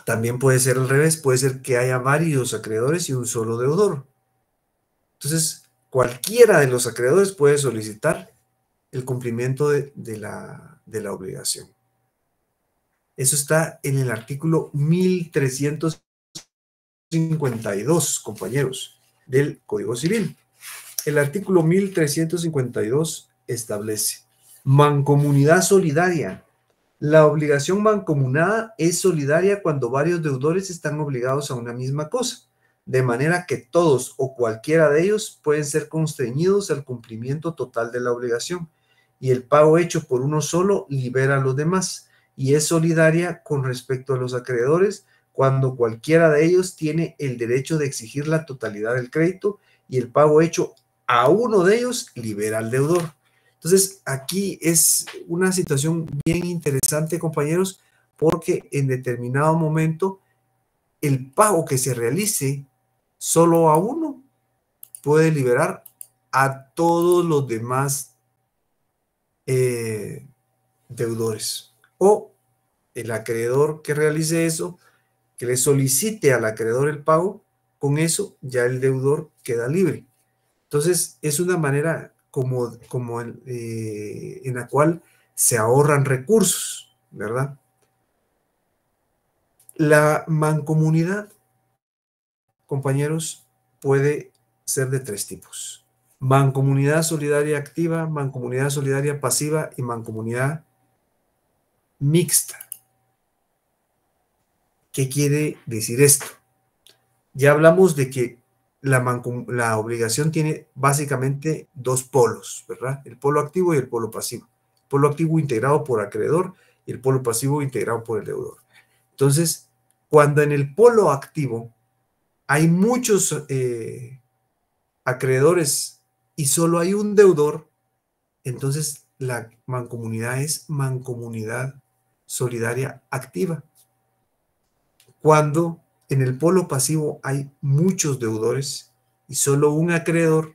También puede ser al revés, puede ser que haya varios acreedores y un solo deudor. Entonces, cualquiera de los acreedores puede solicitar el cumplimiento de la obligación. Eso está en el artículo 1352, compañeros, del Código Civil. El artículo 1352 establece mancomunidad solidaria. La obligación mancomunada es solidaria cuando varios deudores están obligados a una misma cosa, de manera que todos o cualquiera de ellos pueden ser constreñidos al cumplimiento total de la obligación, y el pago hecho por uno solo libera a los demás, y es solidaria con respecto a los acreedores cuando cualquiera de ellos tiene el derecho de exigir la totalidad del crédito, y el pago hecho a uno de ellos libera al deudor. Entonces, aquí es una situación bien interesante, compañeros, porque en determinado momento el pago que se realice solo a uno puede liberar a todos los demás deudores. O el acreedor que realice eso, que le solicite al acreedor el pago, con eso ya el deudor queda libre. Entonces, es una manera como en la cual se ahorran recursos, ¿verdad? La mancomunidad, compañeros, puede ser de 3 tipos. Mancomunidad solidaria activa, mancomunidad solidaria pasiva y mancomunidad mixta. ¿Qué quiere decir esto? Ya hablamos de que la obligación tiene básicamente 2 polos, ¿verdad? El polo activo y el polo pasivo. El polo activo integrado por acreedor y el polo pasivo integrado por el deudor. Entonces, cuando en el polo activo hay muchos acreedores y solo hay un deudor, entonces la mancomunidad es mancomunidad solidaria activa. Cuando en el polo pasivo hay muchos deudores y solo un acreedor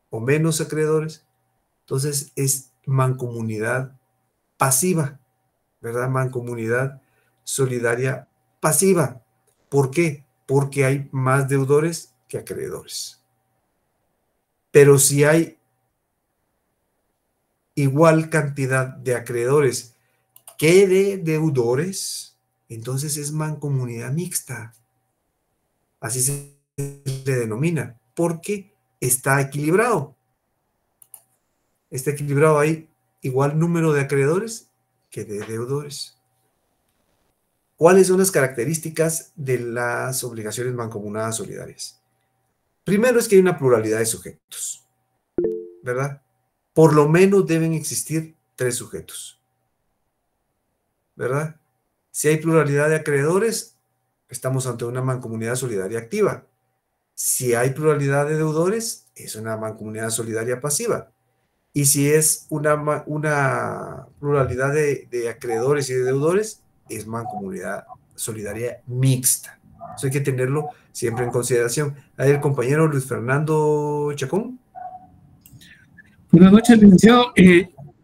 o menos acreedores, entonces es mancomunidad pasiva, ¿verdad? Mancomunidad solidaria pasiva. ¿Por qué? Porque hay más deudores que acreedores. Pero si hay igual cantidad de acreedores que de deudores, entonces es mancomunidad mixta. Así se le denomina, porque está equilibrado. Está equilibrado, hay igual número de acreedores que de deudores. ¿Cuáles son las características de las obligaciones mancomunadas solidarias? Primero es que hay una pluralidad de sujetos, ¿verdad? Por lo menos deben existir 3 sujetos, ¿verdad? Si hay pluralidad de acreedores, estamos ante una mancomunidad solidaria activa. Si hay pluralidad de deudores, es una mancomunidad solidaria pasiva. Y si es una pluralidad de acreedores y de deudores, es mancomunidad solidaria mixta. Eso hay que tenerlo siempre en consideración. Ahí el compañero Luis Fernando Chacón. Buenas noches, licenciado.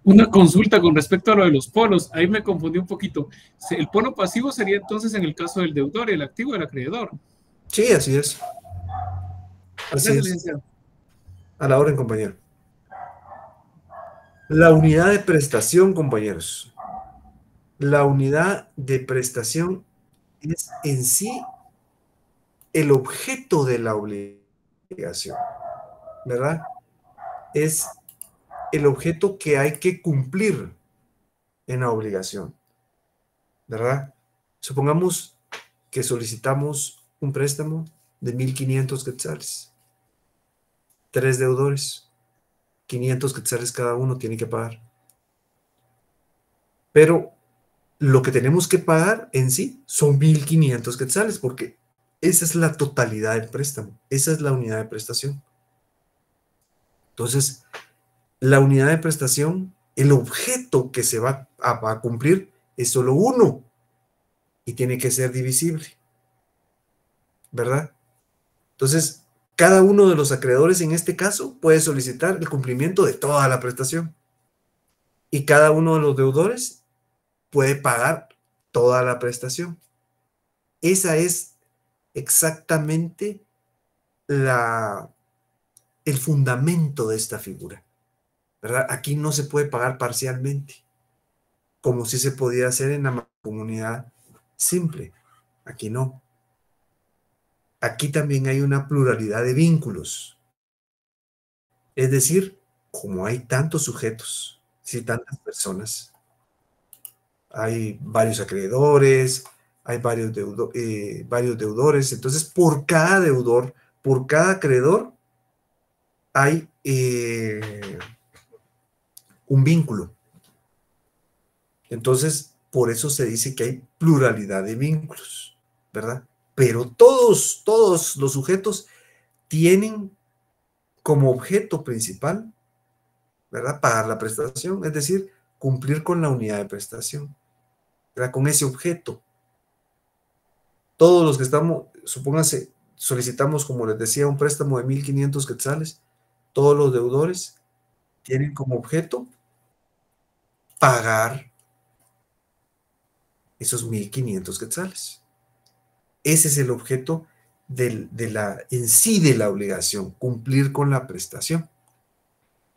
Una consulta con respecto a lo de los polos. Ahí me confundí un poquito. El polo pasivo sería entonces en el caso del deudor y el activo del acreedor. Sí, así es. Así Gracias, es. licenciado. A la orden, compañero. La unidad de prestación, compañeros. La unidad de prestación es en sí el objeto de la obligación, ¿verdad? Es el objeto que hay que cumplir en la obligación, ¿verdad? Supongamos que solicitamos un préstamo de 1,500 quetzales. 3 deudores, 500 quetzales cada uno tiene que pagar. Pero lo que tenemos que pagar en sí son 1,500 quetzales, porque esa es la totalidad del préstamo. Esa es la unidad de prestación. Entonces, la unidad de prestación, el objeto que se va a cumplir es solo uno y tiene que ser divisible, ¿verdad? Entonces, cada uno de los acreedores en este caso puede solicitar el cumplimiento de toda la prestación y cada uno de los deudores puede pagar toda la prestación. Esa es exactamente el fundamento de esta figura, ¿verdad? Aquí no se puede pagar parcialmente, como si se podía hacer en la mancomunidad simple. Aquí no. Aquí también hay una pluralidad de vínculos. Es decir, como hay tantos sujetos, sí, tantas personas, hay varios acreedores, hay varios deudores. Entonces, por cada deudor, por cada acreedor, hay un vínculo. Entonces, por eso se dice que hay pluralidad de vínculos, ¿verdad? Pero todos los sujetos tienen como objeto principal, ¿verdad? Pagar la prestación, es decir, cumplir con la unidad de prestación, ¿verdad? Con ese objeto. Todos los que estamos, supónganse, solicitamos, como les decía, un préstamo de 1.500 quetzales, todos los deudores tienen como objeto pagar esos 1.500 quetzales. Ese es el objeto en sí de la obligación, cumplir con la prestación.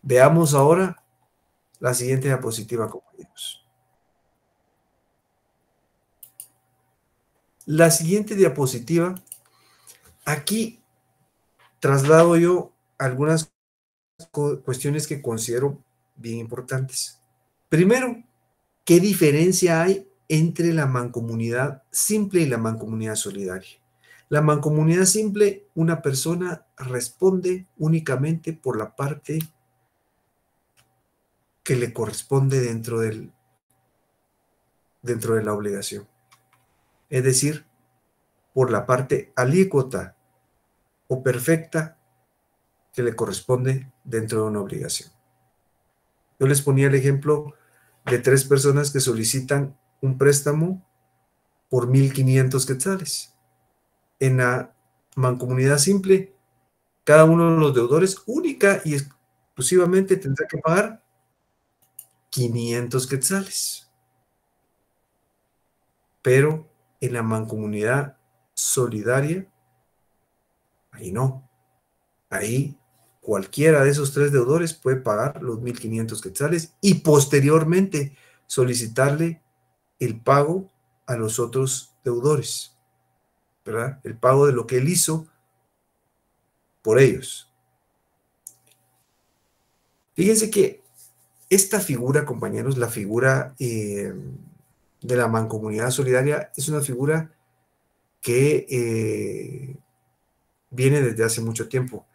Veamos ahora la siguiente diapositiva, compañeros. La siguiente diapositiva, aquí traslado yo algunas cuestiones que considero bien importantes. Primero, ¿qué diferencia hay entre la mancomunidad simple y la mancomunidad solidaria? La mancomunidad simple, una persona responde únicamente por la parte que le corresponde dentro de la obligación. Es decir, por la parte alícuota o perfecta que le corresponde dentro de una obligación. Yo les ponía el ejemplo de 3 personas que solicitan un préstamo por 1.500 quetzales. En la mancomunidad simple, cada uno de los deudores única y exclusivamente tendrá que pagar 500 quetzales. Pero en la mancomunidad solidaria, ahí no. Ahí cualquiera de esos 3 deudores puede pagar los 1.500 quetzales y posteriormente solicitarle el pago a los otros deudores, ¿verdad? El pago de lo que él hizo por ellos. Fíjense que esta figura, compañeros, la figura de la mancomunidad solidaria, es una figura que viene desde hace mucho tiempo.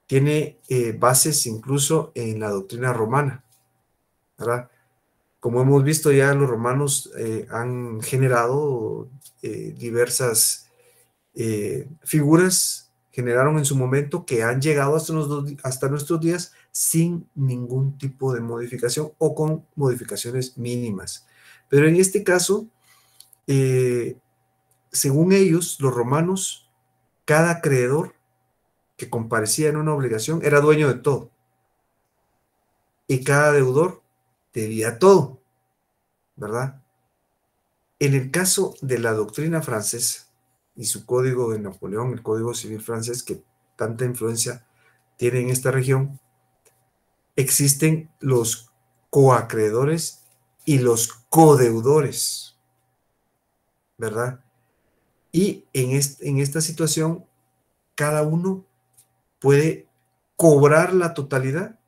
Tiene bases incluso en la doctrina romana, ¿verdad? Como hemos visto ya, los romanos han generado diversas figuras, generaron en su momento que han llegado hasta nuestros días sin ningún tipo de modificación o con modificaciones mínimas. Pero en este caso, según ellos, los romanos, cada acreedor que comparecía en una obligación era dueño de todo. Y cada deudor debía todo, ¿verdad? En el caso de la doctrina francesa y su código de Napoleón, el Código Civil francés, que tanta influencia tiene en esta región, existen los coacreedores y los codeudores, ¿verdad? Y en esta situación, cada uno puede cobrar la totalidad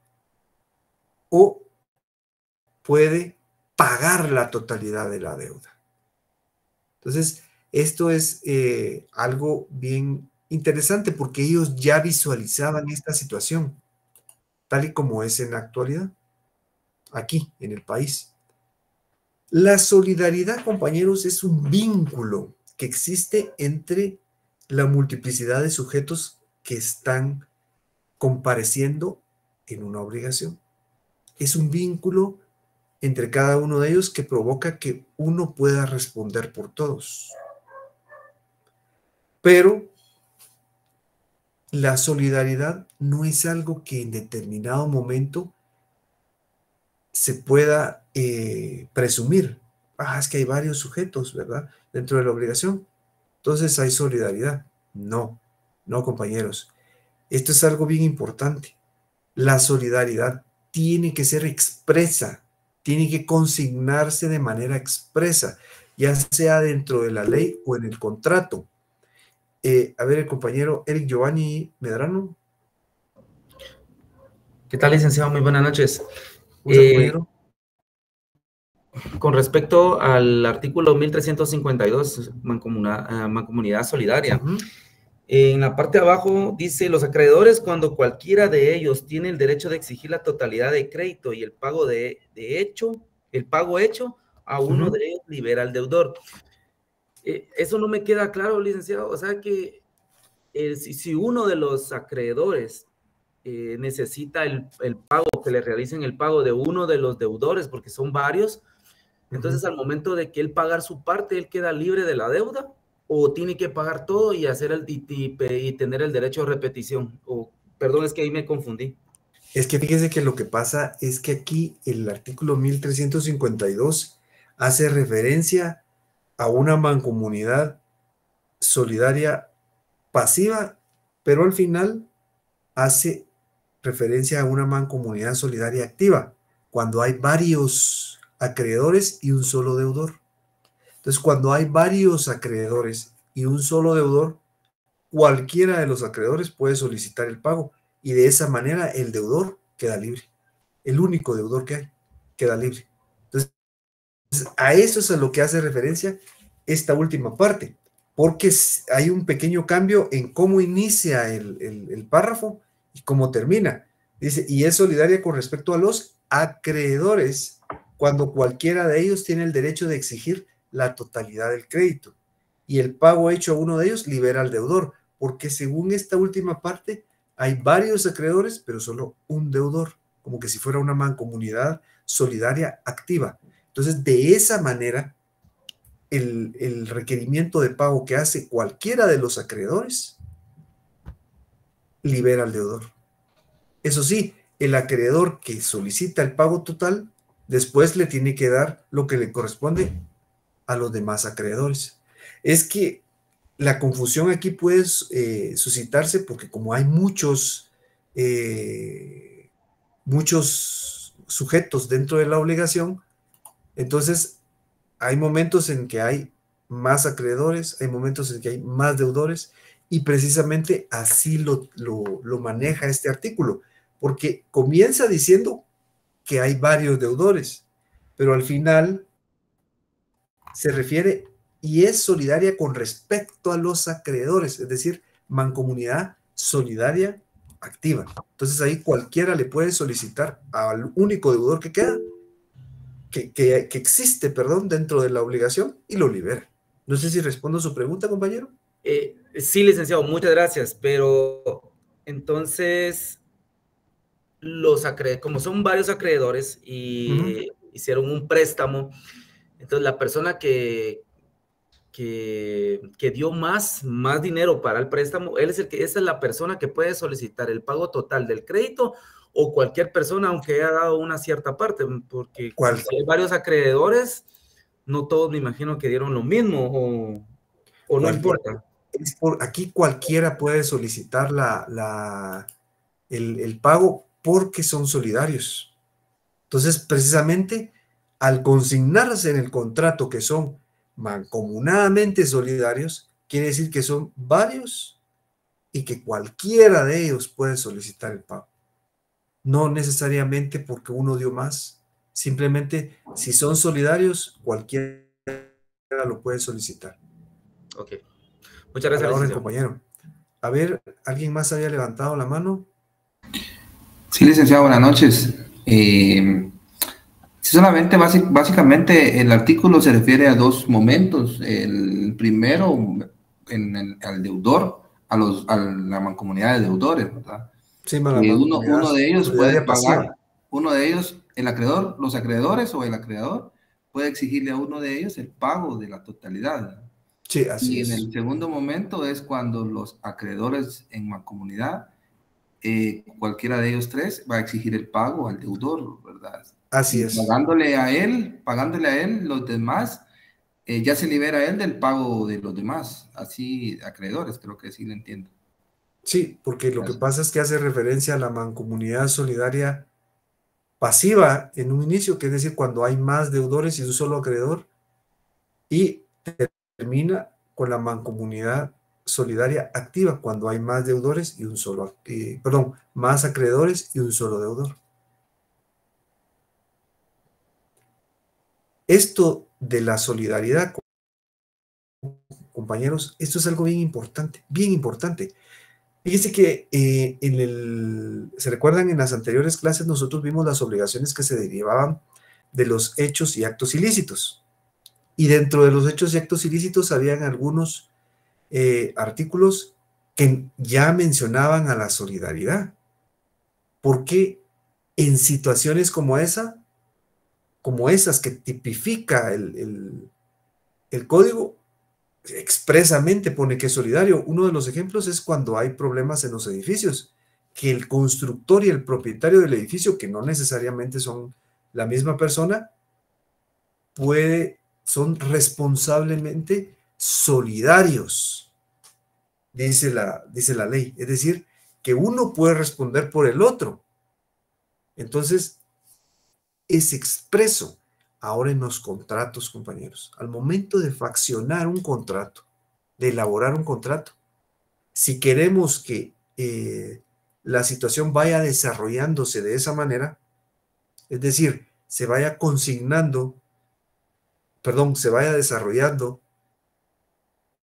o puede pagar la totalidad de la deuda. Entonces, esto es algo bien interesante porque ellos ya visualizaban esta situación, tal y como es en la actualidad, aquí, en el país. La solidaridad, compañeros, es un vínculo que existe entre la multiplicidad de sujetos que están compareciendo en una obligación. Es un vínculo entre cada uno de ellos que provoca que uno pueda responder por todos. Pero la solidaridad no es algo que en determinado momento se pueda presumir. Es que hay varios sujetos, ¿verdad? Dentro de la obligación. entonces hay solidaridad. No, no, compañeros. Esto es algo bien importante. La solidaridad tiene que ser expresa, tiene que consignarse de manera expresa, ya sea dentro de la ley o en el contrato. A ver, el compañero Eric Giovanni Medrano. ¿Qué tal, licenciado? Muy buenas noches. Compañero. Con respecto al artículo 1352, mancomunidad solidaria, en la parte de abajo dice: los acreedores, cuando cualquiera de ellos tiene el derecho de exigir la totalidad de crédito y el pago hecho a uno de ellos, libera al deudor. Eso no me queda claro, licenciado. O sea que si uno de los acreedores necesita el pago, que le realicen el pago de uno de los deudores, porque son varios, entonces al momento de que él pagar su parte, él queda libre de la deuda, o tiene que pagar todo y hacer y tener el derecho de repetición. Perdón, es que ahí me confundí. Es que fíjese que lo que pasa es que aquí el artículo 1352 hace referencia a una mancomunidad solidaria pasiva, pero al final hace referencia a una mancomunidad solidaria activa, cuando hay varios acreedores y un solo deudor. Entonces, cuando hay varios acreedores y un solo deudor, cualquiera de los acreedores puede solicitar el pago y de esa manera el deudor queda libre. El único deudor que hay queda libre. Entonces, a eso es a lo que hace referencia esta última parte, porque hay un pequeño cambio en cómo inicia el párrafo y cómo termina. Dice, y es solidaria con respecto a los acreedores cuando cualquiera de ellos tiene el derecho de exigir la totalidad del crédito y el pago hecho a uno de ellos libera al deudor, porque según esta última parte hay varios acreedores, pero solo un deudor, como que si fuera una mancomunidad solidaria activa. Entonces, de esa manera, el requerimiento de pago que hace cualquiera de los acreedores libera al deudor. Eso sí, el acreedor que solicita el pago total, después le tiene que dar lo que le corresponde a los demás acreedores. Es que la confusión aquí puede suscitarse porque como hay muchos sujetos dentro de la obligación, entonces hay momentos en que hay más acreedores, hay momentos en que hay más deudores, y precisamente así lo maneja este artículo, porque comienza diciendo que hay varios deudores, pero al final se refiere y es solidaria con respecto a los acreedores, es decir, mancomunidad solidaria activa. Entonces ahí cualquiera le puede solicitar al único deudor que queda, que existe, perdón, dentro de la obligación y lo libera. No sé si respondo a su pregunta, compañero. Sí, licenciado, muchas gracias, pero entonces como son varios acreedores y hicieron un préstamo, entonces la persona que dio más dinero para el préstamo, esa es la persona que puede solicitar el pago total del crédito, o cualquier persona, aunque haya dado una cierta parte, porque si hay varios acreedores, no todos me imagino que dieron lo mismo, o no importa. Aquí cualquiera puede solicitar el pago porque son solidarios. Entonces, precisamente, al consignarse en el contrato que son mancomunadamente solidarios, quiere decir que son varios y que cualquiera de ellos puede solicitar el pago. No necesariamente porque uno dio más, simplemente si son solidarios, cualquiera lo puede solicitar. Ok. Muchas gracias, licenciado. Compañero. A ver, ¿alguien más había levantado la mano? Sí, licenciado, buenas noches. Solamente, básicamente, el artículo se refiere a dos momentos. El primero, al deudor, a la mancomunidad de deudores, ¿verdad? Sí, uno de ellos puede pagar, uno de ellos, el acreedor, los acreedores o el acreedor, puede exigirle a uno de ellos el pago de la totalidad, ¿verdad? Sí, así es. En el segundo momento es cuando los acreedores en mancomunidad, cualquiera de ellos tres va a exigir el pago al deudor, ¿verdad? Así es. Pagándole a él, los demás ya se libera él del pago de los demás, así acreedores, creo que sí lo entiendo. Sí, porque lo que pasa es que hace referencia a la mancomunidad solidaria pasiva en un inicio, que es decir, cuando hay más deudores y un solo acreedor, y termina con la mancomunidad solidaria activa, cuando hay más deudores y un solo, más acreedores y un solo deudor. Esto de la solidaridad, compañeros, esto es algo bien importante, bien importante. Fíjense que ¿se recuerdan? En las anteriores clases nosotros vimos las obligaciones que se derivaban de los hechos y actos ilícitos. Y dentro de los hechos y actos ilícitos habían algunos artículos que ya mencionaban a la solidaridad. Porque en situaciones como esas que tipifica el código, expresamente pone que es solidario. Uno de los ejemplos es cuando hay problemas en los edificios, que el constructor y el propietario del edificio, que no necesariamente son la misma persona, son responsablemente solidarios, dice la ley. Es decir, que uno puede responder por el otro. Entonces, es expreso. Ahora en los contratos, compañeros, al momento de faccionar un contrato, de elaborar un contrato, si queremos que la situación vaya desarrollándose de esa manera, es decir, se vaya desarrollando,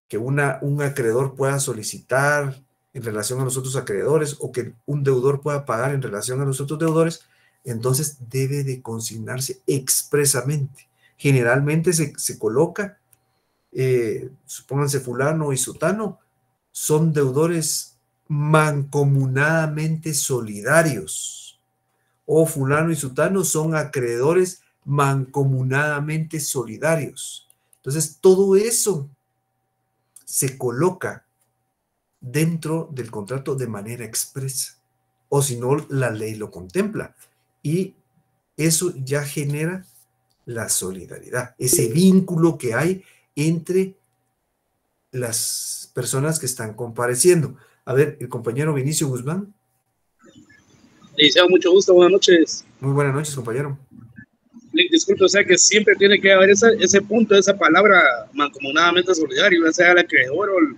que un acreedor pueda solicitar en relación a los otros acreedores o que un deudor pueda pagar en relación a los otros deudores, entonces debe de consignarse expresamente. Generalmente se coloca, supónganse fulano y sutano, son deudores mancomunadamente solidarios, o fulano y sutano son acreedores mancomunadamente solidarios. Entonces, todo eso se coloca dentro del contrato de manera expresa, o si no, la ley lo contempla. Y eso ya genera la solidaridad, ese vínculo que hay entre las personas que están compareciendo. A ver, el compañero Vinicio Guzmán. Licenciado, mucho gusto, buenas noches. Muy buenas noches, compañero. Disculpe, o sea que siempre tiene que haber ese punto, esa palabra mancomunadamente solidario, ya sea el acreedor o el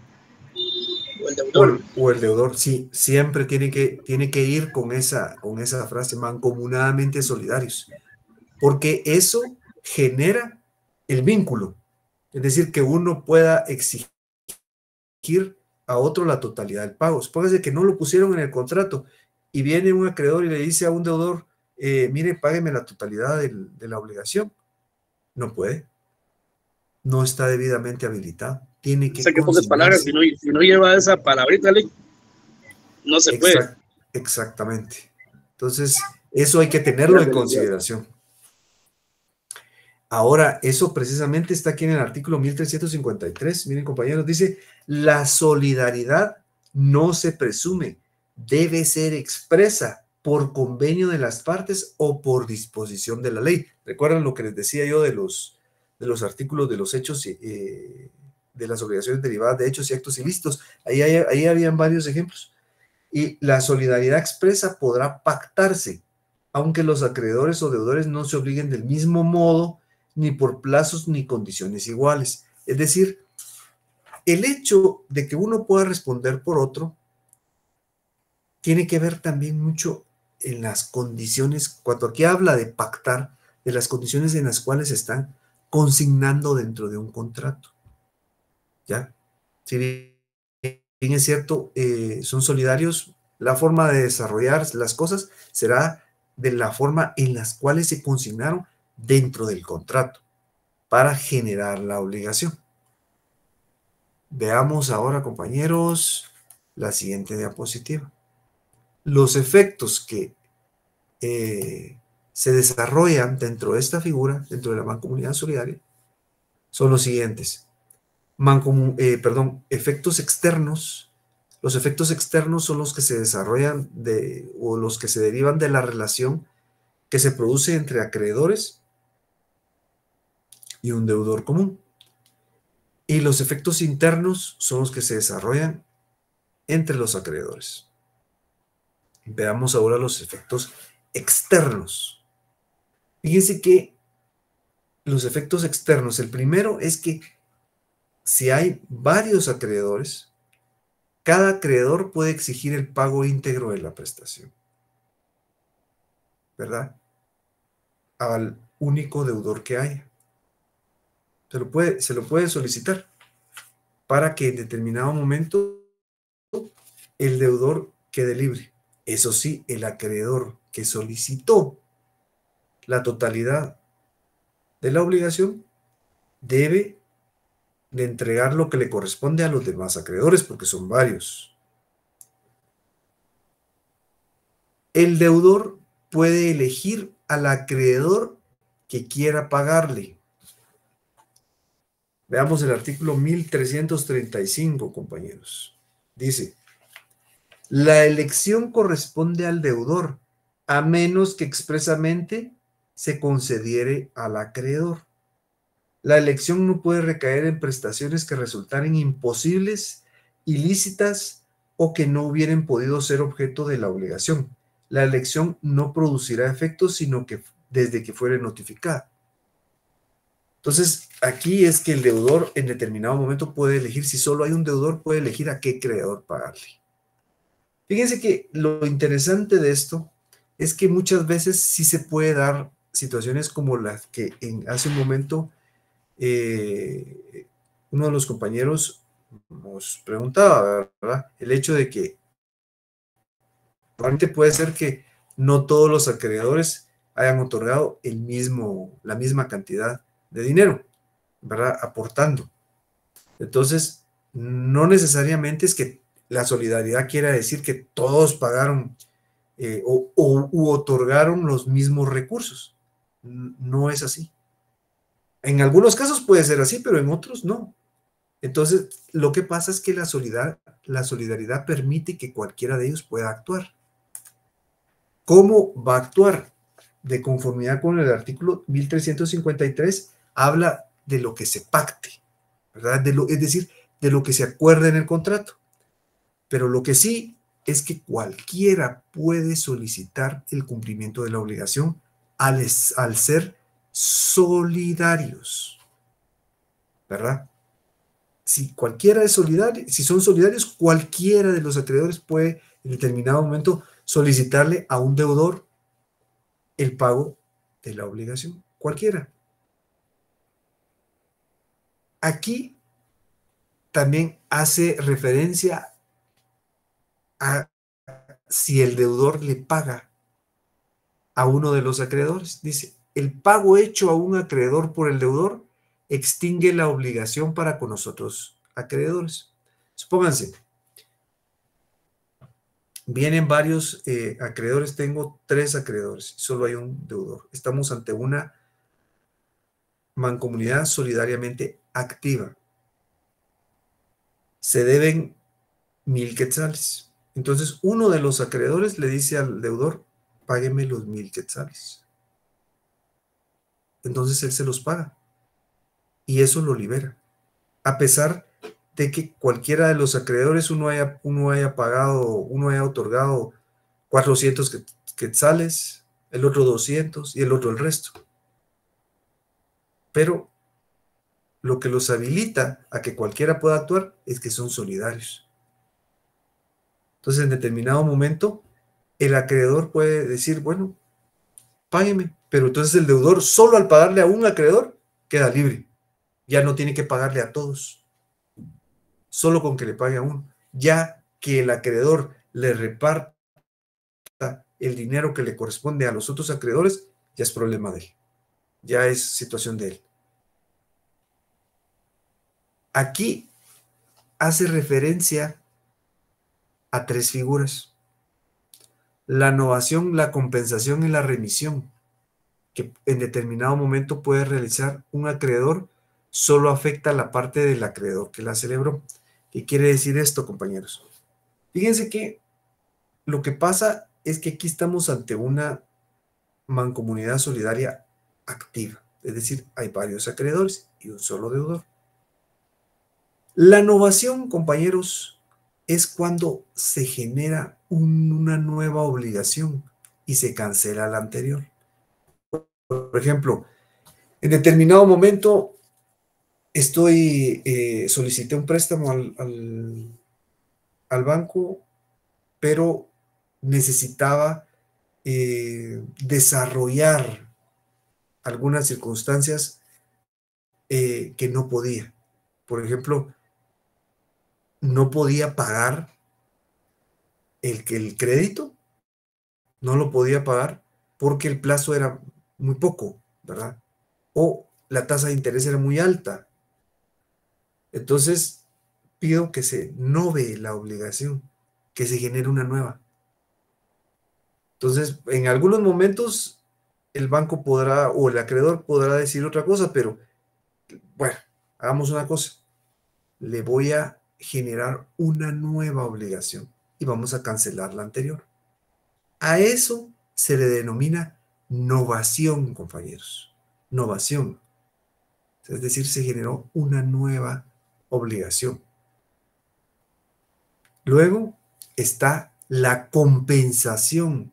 deudor. O el deudor, sí, siempre tiene que ir con esa frase, mancomunadamente solidarios, porque eso genera el vínculo, es decir, que uno pueda exigir a otro la totalidad del pago. Supóngase que no lo pusieron en el contrato y viene un acreedor y le dice a un deudor, mire, págueme la totalidad de la obligación. No puede. No está debidamente habilitado. Tiene que, o sea, que pocas palabras, si no lleva esa palabrita, no se puede. Exactamente. Entonces, eso hay que tenerlo en consideración. Ahora, eso precisamente está aquí en el artículo 1353. Miren, compañeros, dice, la solidaridad no se presume, debe ser expresa por convenio de las partes o por disposición de la ley. ¿Recuerdan lo que les decía yo de los artículos de los hechos, de las obligaciones derivadas de hechos y actos ilícitos? Ahí habían varios ejemplos. Y la solidaridad expresa podrá pactarse, aunque los acreedores o deudores no se obliguen del mismo modo, ni por plazos ni condiciones iguales. Es decir, el hecho de que uno pueda responder por otro tiene que ver también mucho en las condiciones, cuando aquí habla de pactar, de las condiciones en las cuales se están consignando dentro de un contrato. ¿Ya? Si bien es cierto, son solidarios, la forma de desarrollar las cosas será de la forma en las cuales se consignaron dentro del contrato para generar la obligación. Veamos ahora, compañeros, la siguiente diapositiva. Los efectos que se desarrollan dentro de esta figura, dentro de la mancomunidad solidaria, son los siguientes. Efectos externos. Los efectos externos son los que se desarrollan o los que se derivan de la relación que se produce entre acreedores y un deudor común. Y los efectos internos son los que se desarrollan entre los acreedores. Veamos ahora los efectos externos. Fíjense que los efectos externos, el primero es que si hay varios acreedores, cada acreedor puede exigir el pago íntegro de la prestación, ¿verdad? Al único deudor que haya. Se lo puede solicitar para que en determinado momento el deudor quede libre. Eso sí, el acreedor que solicitó la totalidad de la obligación debe de entregar lo que le corresponde a los demás acreedores, porque son varios. El deudor puede elegir al acreedor que quiera pagarle. Veamos el artículo 1335, compañeros. Dice: la elección corresponde al deudor, a menos que expresamente se concediere al acreedor. La elección no puede recaer en prestaciones que resultaren imposibles, ilícitas o que no hubieran podido ser objeto de la obligación. La elección no producirá efectos sino que desde que fuere notificada. Entonces, aquí es que el deudor en determinado momento puede elegir, si solo hay un deudor, puede elegir a qué acreedor pagarle. Fíjense que lo interesante de esto es que muchas veces sí se puede dar situaciones como las que hace un momento uno de los compañeros nos preguntaba, ¿verdad? El hecho de que realmente puede ser que no todos los acreedores hayan otorgado la misma cantidad de dinero, ¿verdad? Aportando. Entonces, no necesariamente es que la solidaridad quiera decir que todos pagaron u otorgaron los mismos recursos. No es así. En algunos casos puede ser así, pero en otros no. Entonces, lo que pasa es que la solidaridad permite que cualquiera de ellos pueda actuar. ¿Cómo va a actuar? De conformidad con el artículo 1353, habla de lo que se pacte, ¿verdad? Es decir, de lo que se acuerde en el contrato. Pero lo que sí es que cualquiera puede solicitar el cumplimiento de la obligación al ser solidarios, ¿verdad? Si cualquiera es solidario, si son solidarios, cualquiera de los acreedores puede en determinado momento solicitarle a un deudor el pago de la obligación, cualquiera. Aquí también hace referencia a si el deudor le paga a uno de los acreedores. Dice: el pago hecho a un acreedor por el deudor extingue la obligación para con los otros acreedores. Supónganse, vienen varios acreedores, tengo 3 acreedores, solo hay un deudor. Estamos ante una mancomunidad solidariamente activa. Se deben 1000 quetzales. Entonces, uno de los acreedores le dice al deudor: págueme los 1000 quetzales. Entonces él se los paga y eso lo libera, a pesar de que cualquiera de los acreedores uno haya otorgado 400 quetzales, el otro 200 y el otro el resto. Pero lo que los habilita a que cualquiera pueda actuar es que son solidarios. Entonces, en determinado momento, el acreedor puede decir: bueno, págueme, pero entonces el deudor, solo al pagarle a un acreedor, queda libre. Ya no tiene que pagarle a todos. Solo con que le pague a uno. Ya que el acreedor le reparta el dinero que le corresponde a los otros acreedores, ya es problema de él. Ya es situación de él. Aquí hace referencia a 3 figuras: la novación, la compensación y la remisión, que en determinado momento puede realizar un acreedor. Solo afecta a la parte del acreedor que la celebró. ¿Qué quiere decir esto, compañeros? Fíjense que lo que pasa es que aquí estamos ante una mancomunidad solidaria activa, es decir, hay varios acreedores y un solo deudor. La novación, compañeros, es cuando se genera una nueva obligación y se cancela la anterior. Por ejemplo, en determinado momento solicité un préstamo al banco, pero necesitaba desarrollar algunas circunstancias que no podía. Por ejemplo, no podía pagar el crédito, no lo podía pagar porque el plazo era muy poco, ¿verdad? O la tasa de interés era muy alta. Entonces, pido que se nove la obligación, que se genere una nueva. Entonces, en algunos momentos, el banco podrá, o el acreedor podrá decir otra cosa, pero bueno, hagamos una cosa. Le voy a generar una nueva obligación y vamos a cancelar la anterior. A eso se le denomina novación, compañeros. Novación. Es decir, se generó una nueva obligación. Luego está la compensación.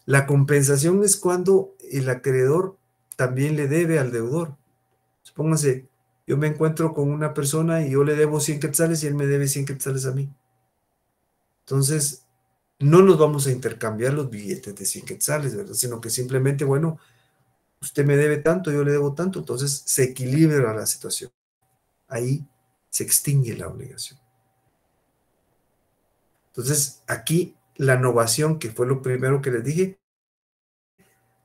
La compensación es cuando el acreedor también le debe al deudor. Supóngase, yo me encuentro con una persona y yo le debo 100 quetzales y él me debe 100 quetzales a mí. Entonces, no nos vamos a intercambiar los billetes de 100 quetzales, ¿verdad? Sino que simplemente, bueno, usted me debe tanto, yo le debo tanto, entonces se equilibra la situación. Ahí se extingue la obligación. Entonces, aquí la novación, que fue lo primero que les dije,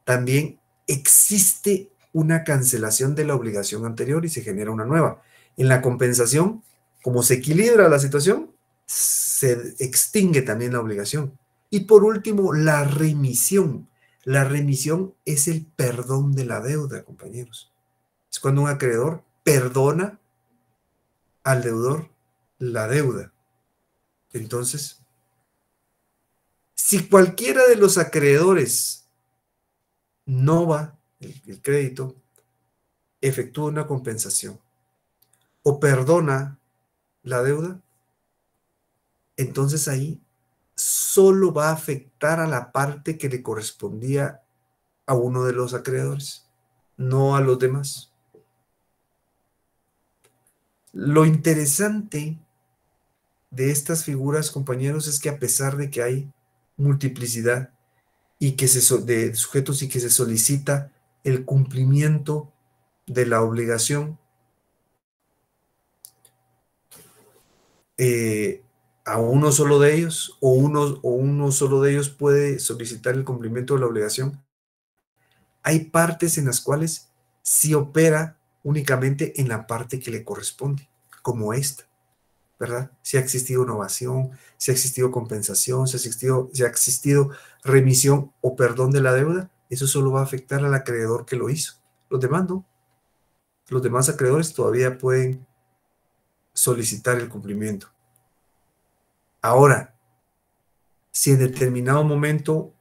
también existe una cancelación de la obligación anterior y se genera una nueva. En la compensación, como se equilibra la situación, se extingue también la obligación. Y por último, la remisión. La remisión es el perdón de la deuda, compañeros. Es cuando un acreedor perdona al deudor la deuda. Entonces, si cualquiera de los acreedores nova el crédito, efectúa una compensación o perdona la deuda, entonces ahí solo va a afectar a la parte que le correspondía a uno de los acreedores, no a los demás. Lo interesante de estas figuras, compañeros, es que a pesar de que hay multiplicidad y de sujetos y que se solicita el cumplimiento de la obligación, a uno solo de ellos o uno solo de ellos puede solicitar el cumplimiento de la obligación. Hay partes en las cuales sí opera únicamente en la parte que le corresponde, como esta, ¿verdad? Si ha existido novación, si ha existido compensación, si ha existido remisión o perdón de la deuda, eso solo va a afectar al acreedor que lo hizo. Los demás no. Los demás acreedores todavía pueden solicitar el cumplimiento. Ahora, si en determinado momento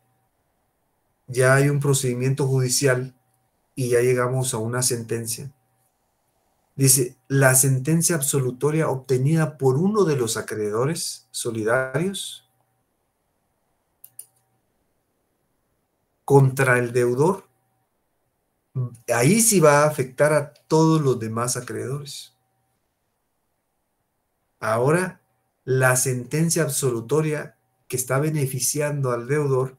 ya hay un procedimiento judicial y ya llegamos a una sentencia, dice, la sentencia absolutoria obtenida por uno de los acreedores solidarios contra el deudor, ahí sí va a afectar a todos los demás acreedores. Ahora, la sentencia absolutoria que está beneficiando al deudor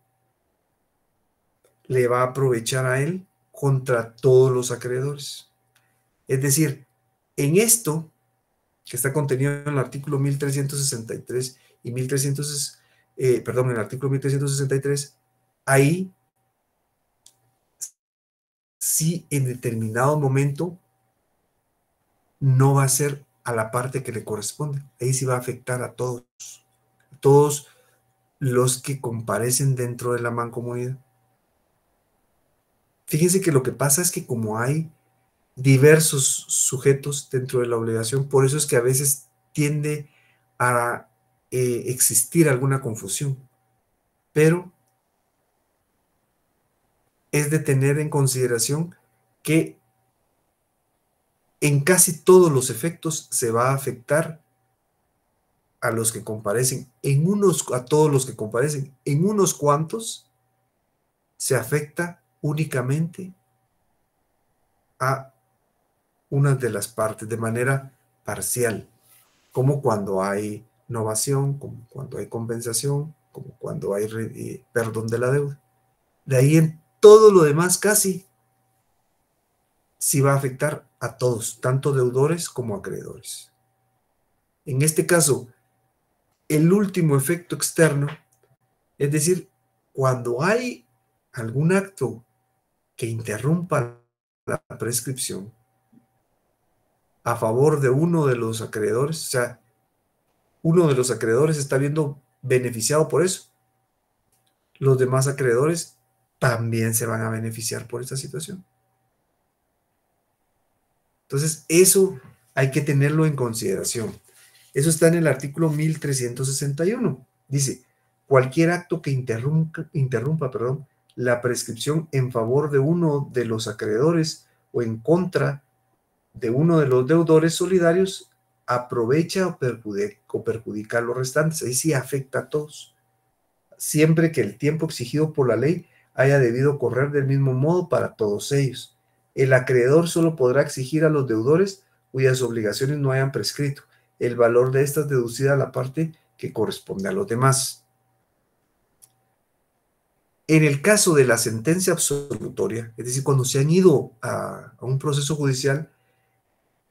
le va a aprovechar a él contra todos los acreedores. Es decir, en esto que está contenido en el artículo 1363 y en el artículo 1363, ahí sí en determinado momento no va a ser a la parte que le corresponde. Ahí sí va a afectar a todos los que comparecen dentro de la mancomunidad. Fíjense que lo que pasa es que como hay diversos sujetos dentro de la obligación, por eso es que a veces tiende a existir alguna confusión, pero es de tener en consideración que en casi todos los efectos se va a afectar a los que comparecen, a todos los que comparecen, en unos cuantos, se afecta únicamente a una de las partes de manera parcial, como cuando hay novación, como cuando hay compensación, como cuando hay perdón de la deuda. De ahí en todo lo demás casi sí va a afectar a todos, tanto deudores como acreedores. En este caso, el último efecto externo, es decir, cuando hay algún acto que interrumpa la prescripción a favor de uno de los acreedores, o sea, uno de los acreedores está viendo beneficiado por eso, los demás acreedores también se van a beneficiar por esta situación. Entonces, eso hay que tenerlo en consideración. Eso está en el artículo 1361. Dice, cualquier acto que interrumpa, la prescripción en favor de uno de los acreedores o en contra de uno de los deudores solidarios aprovecha o perjudica a los restantes. Ahí sí afecta a todos. Siempre que el tiempo exigido por la ley haya debido correr del mismo modo para todos ellos. El acreedor solo podrá exigir a los deudores cuyas obligaciones no hayan prescrito el valor de estas deducida a la parte que corresponde a los demás. En el caso de la sentencia absolutoria, es decir, cuando se han ido a un proceso judicial,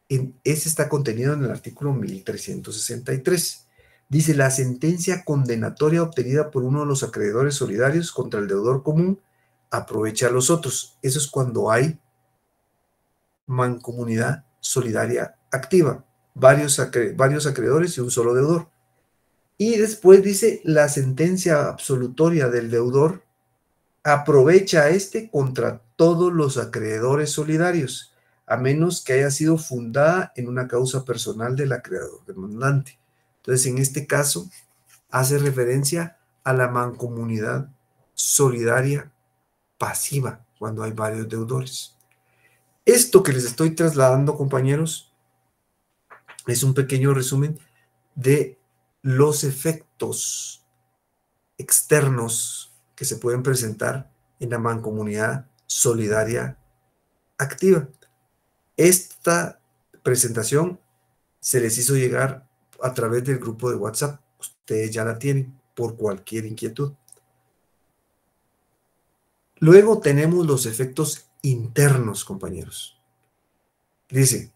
ese está contenido en el artículo 1363. Dice, la sentencia condenatoria obtenida por uno de los acreedores solidarios contra el deudor común aprovecha a los otros. Eso es cuando hay mancomunidad solidaria activa, varios acreedores y un solo deudor. Y después dice, la sentencia absolutoria del deudor aprovecha a este contra todos los acreedores solidarios, a menos que haya sido fundada en una causa personal del acreedor demandante. Entonces, en este caso, hace referencia a la mancomunidad solidaria pasiva, cuando hay varios deudores. Esto que les estoy trasladando, compañeros, es un pequeño resumen de los efectos externos que se pueden presentar en la mancomunidad solidaria activa. Esta presentación se les hizo llegar a través del grupo de WhatsApp. Ustedes ya la tienen por cualquier inquietud. Luego tenemos los efectos internos, compañeros. Dice,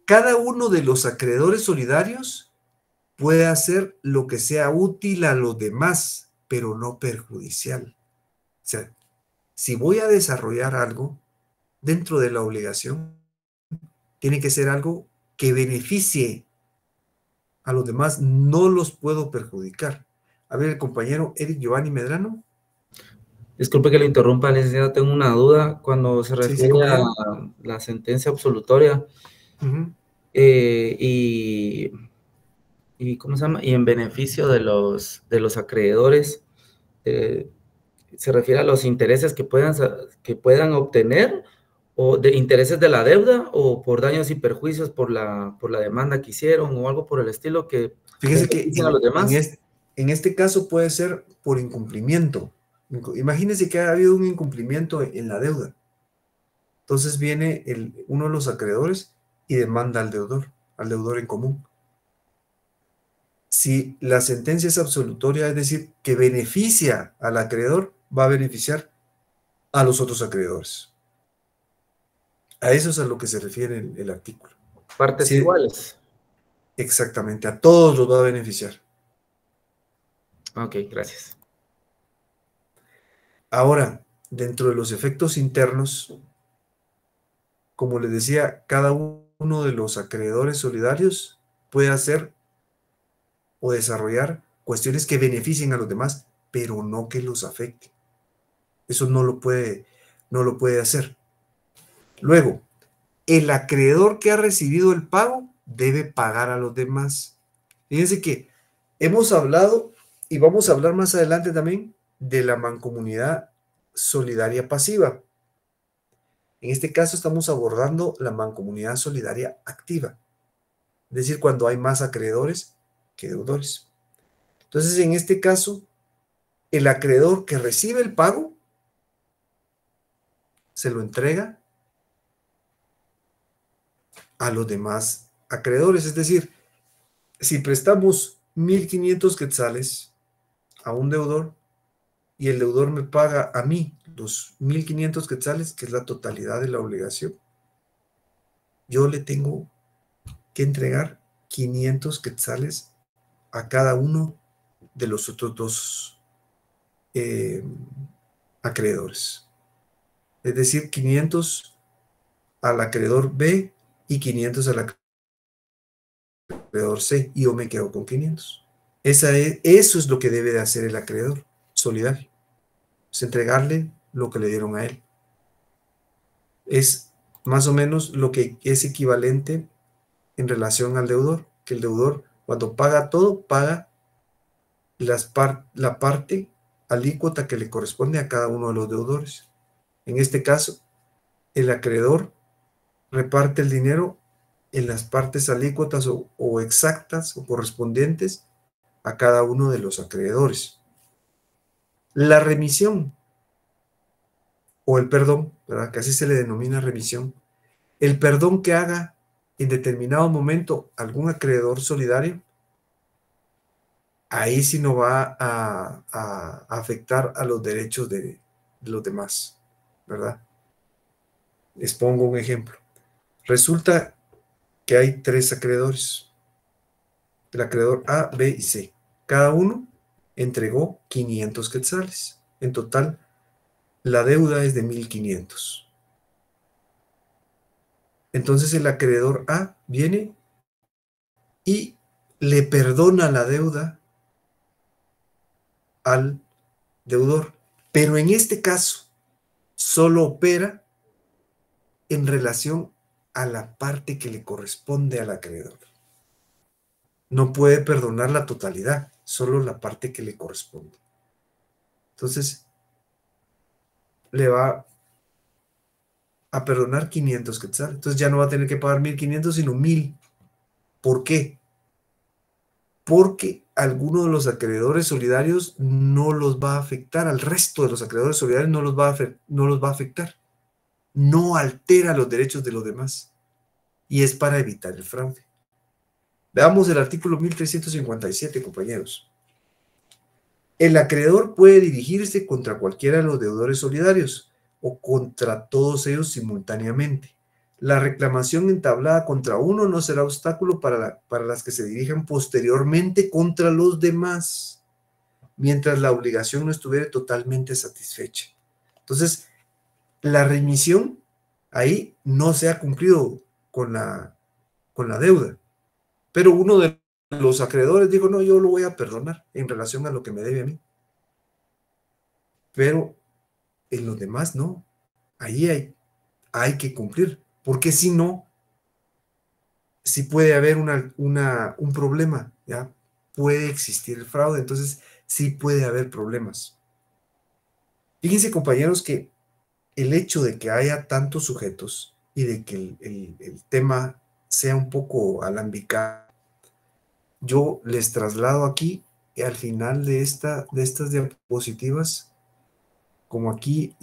cada uno de los acreedores solidarios puede hacer lo que sea útil a los demás, pero no perjudicial. O sea, si voy a desarrollar algo dentro de la obligación, tiene que ser algo que beneficie a los demás, no los puedo perjudicar. A ver, el compañero Eric Giovanni Medrano. Disculpe que le interrumpa, licenciado, tengo una duda. Cuando se refiere a la sentencia absolutoria y ¿cómo se llama? Y en beneficio de los acreedores, ¿se refiere a los intereses que puedan obtener o de intereses de la deuda o por daños y perjuicios por la demanda que hicieron o algo por el estilo que fíjese que a los demás? En este caso puede ser por incumplimiento. Imagínense que ha habido un incumplimiento en la deuda. Entonces viene uno de los acreedores y demanda al deudor en común. Si la sentencia es absolutoria, es decir, que beneficia al acreedor, va a beneficiar a los otros acreedores. A eso es a lo que se refiere el artículo. Partes iguales. Exactamente, a todos los va a beneficiar. Ok, gracias. Ahora, dentro de los efectos internos, como les decía, cada uno de los acreedores solidarios puede hacer o desarrollar cuestiones que beneficien a los demás, pero no que los afecten. Eso no lo puede hacer. Luego, el acreedor que ha recibido el pago debe pagar a los demás. Fíjense que hemos hablado, y vamos a hablar más adelante también, de la mancomunidad solidaria pasiva. En este caso estamos abordando la mancomunidad solidaria activa. Es decir, cuando hay más acreedores que deudores. Entonces, en este caso, el acreedor que recibe el pago se lo entrega a los demás acreedores. Es decir, si prestamos 1.500 quetzales a un deudor y el deudor me paga a mí los 1.500 quetzales, que es la totalidad de la obligación, yo le tengo que entregar 500 quetzales a cada uno de los otros dos acreedores. Es decir, 500 al acreedor B y 500 al acreedor C, y yo me quedo con 500. Eso es lo que debe de hacer el acreedor solidario, es entregarle lo que le dieron a él. Es más o menos lo que es equivalente en relación al deudor, que el deudor cuando paga todo, paga la parte alícuota que le corresponde a cada uno de los deudores. En este caso, el acreedor reparte el dinero en las partes alícuotas o exactas o correspondientes a cada uno de los acreedores. La remisión o el perdón, ¿verdad? Que así se le denomina remisión. El perdón que haga en determinado momento algún acreedor solidario, ahí sí no va a afectar a los derechos de los demás, ¿verdad? Les pongo un ejemplo. Resulta que hay 3 acreedores, el acreedor A, B y C. Cada uno entregó 500 quetzales. En total, la deuda es de 1.500. Entonces el acreedor A viene y le perdona la deuda al deudor. Pero en este caso, solo opera en relación a la parte que le corresponde al acreedor. No puede perdonar la totalidad, solo la parte que le corresponde. Entonces, le va a perdonar 500 quetzales. Entonces ya no va a tener que pagar 1.500, sino 1.000. ¿Por qué? Porque alguno de los acreedores solidarios no los va a afectar, al resto de los acreedores solidarios no los va a afectar. No altera los derechos de los demás. Y es para evitar el fraude. Veamos el artículo 1357, compañeros. El acreedor puede dirigirse contra cualquiera de los deudores solidarios o contra todos ellos simultáneamente. La reclamación entablada contra uno no será obstáculo para las que se dirijan posteriormente contra los demás, mientras la obligación no estuviera totalmente satisfecha. Entonces, la remisión ahí no se ha cumplido con la deuda, pero uno de los acreedores dijo, no, yo lo voy a perdonar en relación a lo que me debe a mí. Pero en los demás no. Ahí hay que cumplir, porque si no, sí puede haber un problema, ¿ya? Puede existir el fraude, entonces sí puede haber problemas. Fíjense, compañeros, que el hecho de que haya tantos sujetos y de que el tema sea un poco alambicado, yo les traslado aquí al final de estas diapositivas, como aquí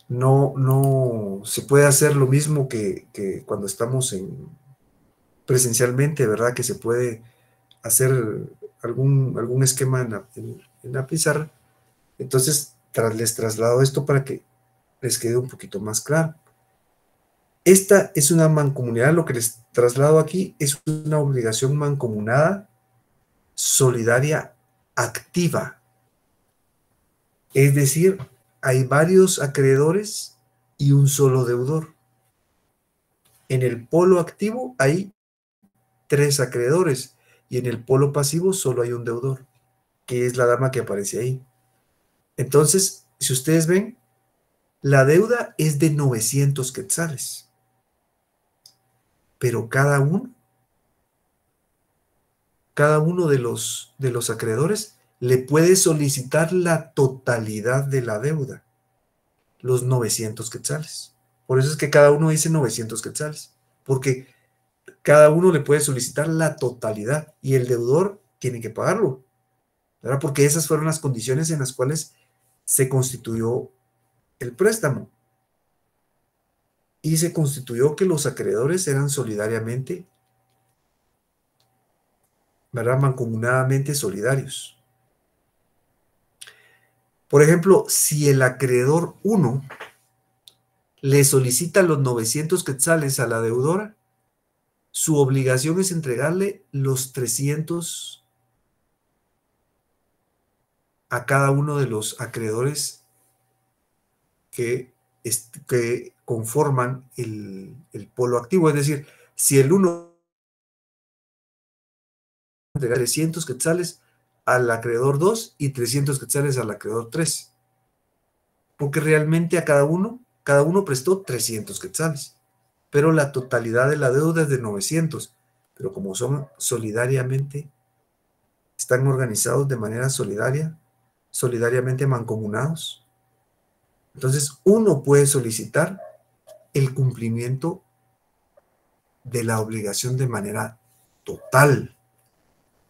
no se puede hacer lo mismo que cuando estamos presencialmente, ¿verdad? Que se puede hacer algún esquema en la pizarra. Entonces, les traslado esto para que les quede un poquito más claro. Esta es una mancomunidad, lo que les traslado aquí es una obligación mancomunada solidaria activa. Es decir, hay varios acreedores y un solo deudor. En el polo activo hay 3 acreedores y en el polo pasivo solo hay un deudor, que es la dama que aparece ahí. Entonces, si ustedes ven, la deuda es de 900 quetzales. Pero cada uno de los acreedores le puede solicitar la totalidad de la deuda, los 900 quetzales. Por eso es que cada uno dice 900 quetzales, porque cada uno le puede solicitar la totalidad y el deudor tiene que pagarlo, ¿verdad? Porque esas fueron las condiciones en las cuales se constituyó el préstamo. Y se constituyó que los acreedores eran solidariamente, ¿verdad? Mancomunadamente solidarios. Por ejemplo, si el acreedor 1 le solicita los 900 quetzales a la deudora, su obligación es entregarle los 300 a cada uno de los acreedores que conforman el polo activo. Es decir, si el 1 entrega 300 quetzales al acreedor 2 y 300 quetzales al acreedor 3. Porque realmente a cada uno prestó 300 quetzales. Pero la totalidad de la deuda es de 900. Pero como son solidariamente, están organizados de manera solidaria, solidariamente mancomunados, entonces uno puede solicitar el cumplimiento de la obligación de manera total.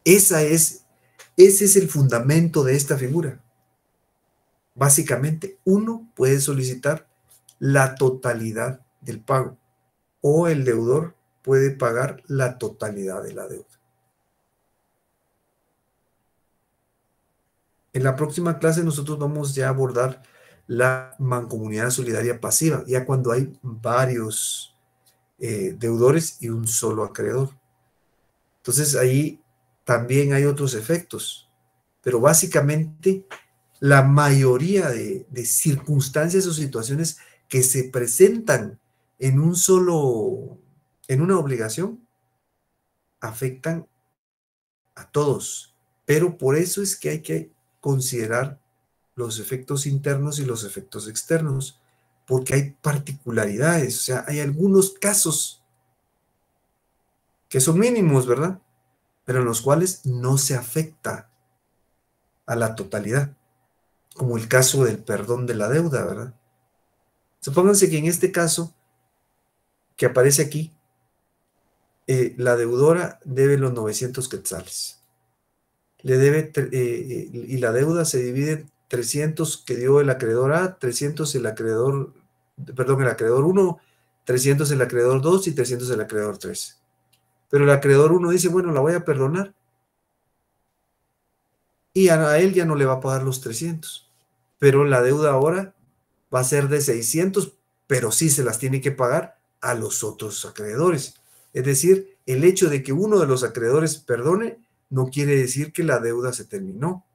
Ese es el fundamento de esta figura. Básicamente, uno puede solicitar la totalidad del pago o el deudor puede pagar la totalidad de la deuda. En la próxima clase nosotros vamos ya a abordar la mancomunidad solidaria pasiva, ya cuando hay varios deudores y un solo acreedor. Entonces ahí también hay otros efectos, pero básicamente la mayoría de circunstancias o situaciones que se presentan en una obligación afectan a todos, pero por eso es que hay que considerar los efectos internos y los efectos externos, porque hay particularidades, o sea, hay algunos casos que son mínimos, ¿verdad? Pero en los cuales no se afecta a la totalidad, como el caso del perdón de la deuda, ¿verdad? Supónganse que en este caso que aparece aquí, la deudora debe los 900 quetzales. Le debe, y la deuda se divide en 300 que dio el acreedor A, 300 el acreedor 1, 300 el acreedor 2 y 300 el acreedor 3. Pero el acreedor 1 dice, bueno, la voy a perdonar. Y a él ya no le va a pagar los 300. Pero la deuda ahora va a ser de 600, pero sí se las tiene que pagar a los otros acreedores. Es decir, el hecho de que uno de los acreedores perdone no quiere decir que la deuda se terminó,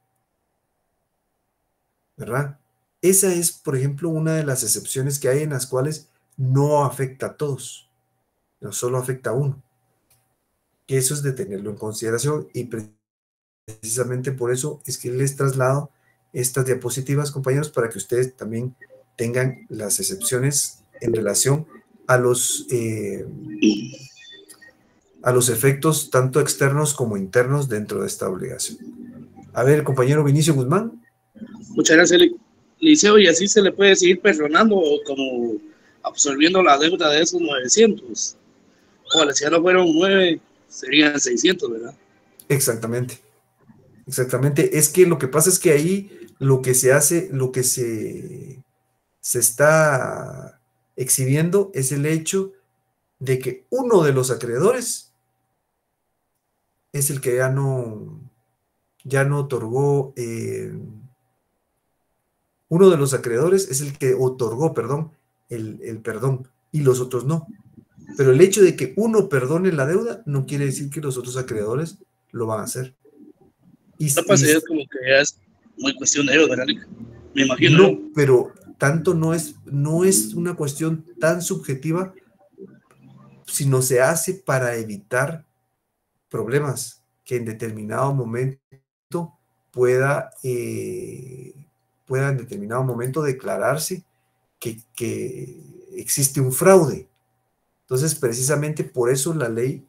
¿verdad? Esa es, por ejemplo, una de las excepciones que hay en las cuales no afecta a todos, no solo afecta a uno. Que eso es de tenerlo en consideración y precisamente por eso es que les traslado estas diapositivas, compañeros, para que ustedes también tengan las excepciones en relación a los efectos tanto externos como internos dentro de esta obligación. A ver, compañero Vinicio Guzmán. Muchas gracias, Liceo, y así se le puede seguir perdonando como absorbiendo la deuda de esos 900. O si ya no fueron 9, serían 600, ¿verdad? Exactamente. Exactamente. Es que lo que pasa es que ahí lo que se hace, lo que se está exhibiendo es el hecho de que uno de los acreedores es el que ya no otorgó, uno de los acreedores es el que otorgó, perdón, el perdón, y los otros no. Pero el hecho de que uno perdone la deuda no quiere decir que los otros acreedores lo van a hacer. No pasa, es como que ya es muy cuestión de ellos, ¿verdad? Me imagino. No, pero tanto no es una cuestión tan subjetiva, sino se hace para evitar problemas que en determinado momento pueda en determinado momento declararse que existe un fraude. Entonces, precisamente por eso la ley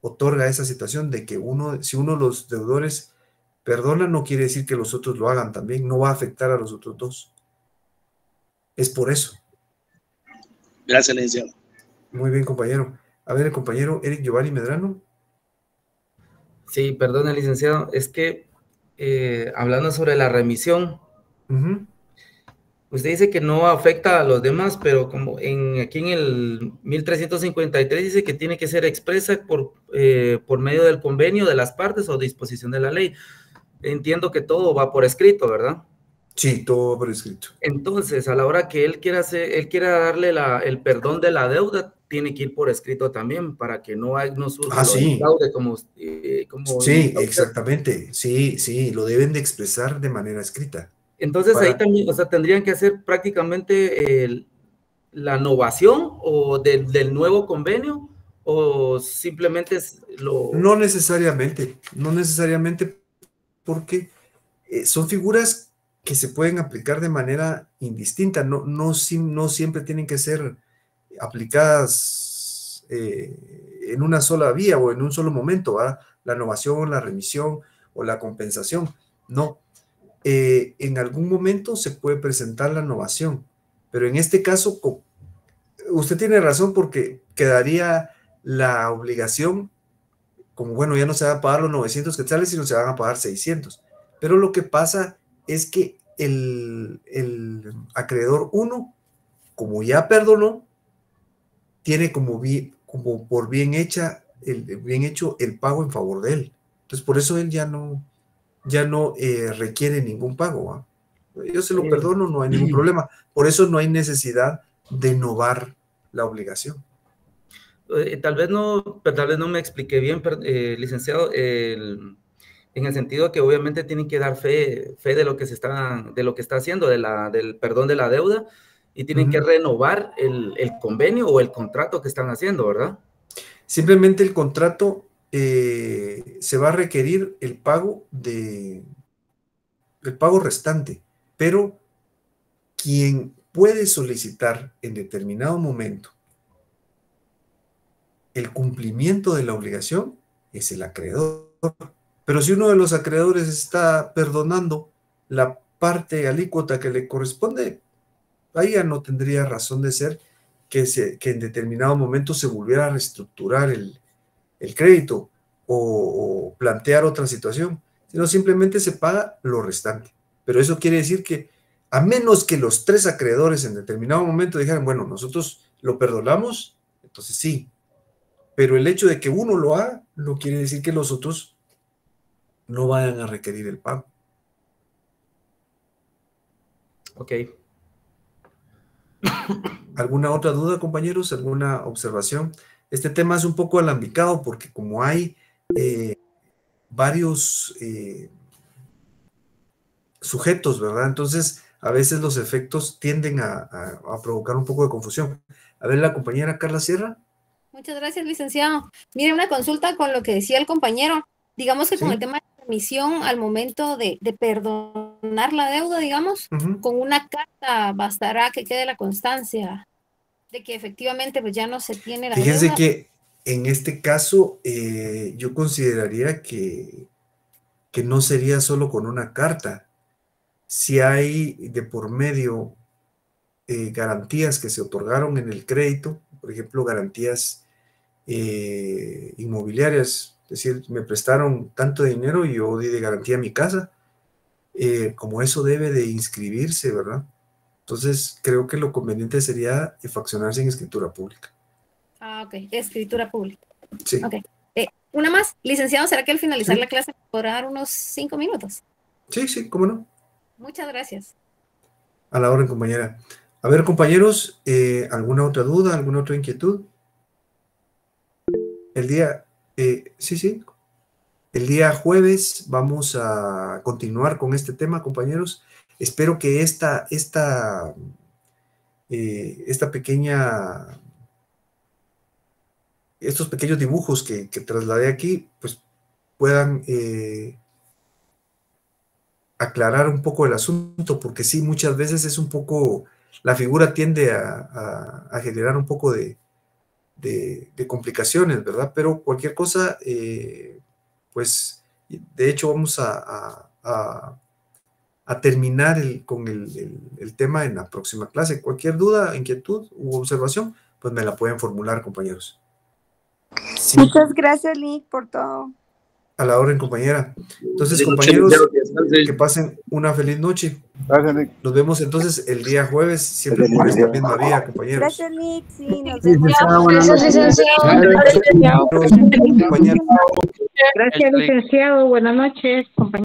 otorga esa situación de que si uno de los deudores perdona, no quiere decir que los otros lo hagan también, no va a afectar a los otros dos. Es por eso. Gracias, licenciado. Muy bien, compañero. A ver, el compañero Eric Giovanni Medrano. Sí, perdón, licenciado, es que hablando sobre la remisión, usted dice que no afecta a los demás, pero como aquí en el 1353 dice que tiene que ser expresa por medio del convenio de las partes o disposición de la ley. Entiendo que todo va por escrito, ¿verdad? Sí, todo por escrito. Entonces, a la hora que él quiera darle el perdón de la deuda, tiene que ir por escrito también para que no surja lo del Sí. fraude como Sí, exactamente. Sí, lo deben de expresar de manera escrita. Entonces ahí también, o sea, tendrían que hacer prácticamente la novación o del nuevo convenio, o simplemente No necesariamente, porque son figuras que se pueden aplicar de manera indistinta, no siempre tienen que ser aplicadas en una sola vía o en un solo momento, ¿verdad? La novación, la remisión o la compensación, no. En algún momento se puede presentar la novación, pero en este caso, usted tiene razón porque quedaría la obligación, como bueno, ya no se van a pagar los 900 quetzales, sino se van a pagar 600. Pero lo que pasa es que el acreedor 1, como ya perdonó, tiene como por bien hecho el pago en favor de él. Entonces, por eso él ya no requiere ningún pago, ¿va? Yo se lo perdono, no hay ningún problema. Por eso no hay necesidad de novar la obligación. Tal vez no me expliqué bien, licenciado, en el sentido que obviamente tienen que dar fe de lo que está haciendo, del perdón de la deuda, y tienen que renovar el convenio o el contrato que están haciendo, ¿verdad? Simplemente el contrato se va a requerir el pago restante, pero quien puede solicitar en determinado momento el cumplimiento de la obligación es el acreedor. Pero si uno de los acreedores está perdonando la parte alícuota que le corresponde, ahí ya no tendría razón de ser que en determinado momento se volviera a reestructurar el crédito o plantear otra situación, sino simplemente se paga lo restante. Pero eso quiere decir que a menos que los 3 acreedores en determinado momento dijeran, bueno, nosotros lo perdonamos, entonces sí. Pero el hecho de que uno lo haga no quiere decir que los otros no vayan a requerir el pago. Ok. ¿Alguna otra duda, compañeros? ¿Alguna observación? Este tema es un poco alambicado porque como hay varios sujetos, ¿verdad? Entonces, a veces los efectos tienden a provocar un poco de confusión. A ver, la compañera Carla Sierra. Muchas gracias, licenciado. Mire, una consulta con lo que decía el compañero. Digamos que con el tema de remisión al momento de perdonar la deuda, digamos, con una carta bastará que quede la constancia de que efectivamente pues ya no se tiene la deuda. Fíjense que en este caso yo consideraría que no sería solo con una carta. Si hay de por medio garantías que se otorgaron en el crédito, por ejemplo, garantías inmobiliarias, es decir, me prestaron tanto dinero y yo di de garantía mi casa, como eso debe de inscribirse, ¿verdad? Entonces, creo que lo conveniente sería faccionarse en escritura pública. Ah, ok, escritura pública. Sí. Ok. Una más, licenciado, ¿será que al finalizar la clase podrá dar unos 5 minutos? Sí, cómo no. Muchas gracias. A la orden, compañera. A ver, compañeros, ¿alguna otra duda, alguna otra inquietud? El día jueves vamos a continuar con este tema, compañeros. Espero que estos pequeños dibujos que trasladé aquí, pues puedan aclarar un poco el asunto, porque sí, muchas veces es un poco, la figura tiende a generar un poco de complicaciones, ¿verdad? Pero cualquier cosa, pues, de hecho vamos a terminar con el tema en la próxima clase. Cualquier duda, inquietud u observación, pues me la pueden formular, compañeros. Sí. Muchas gracias, Lick, por todo. A la orden, compañera. Entonces, compañeros, que pasen una feliz noche. Nos vemos entonces el día jueves, siempre por esta misma vía, compañeros. Gracias, Lick. Sí, nos vemos. Gracias, licenciado. Compañeros. Gracias, licenciado. Buenas noches, compañeros.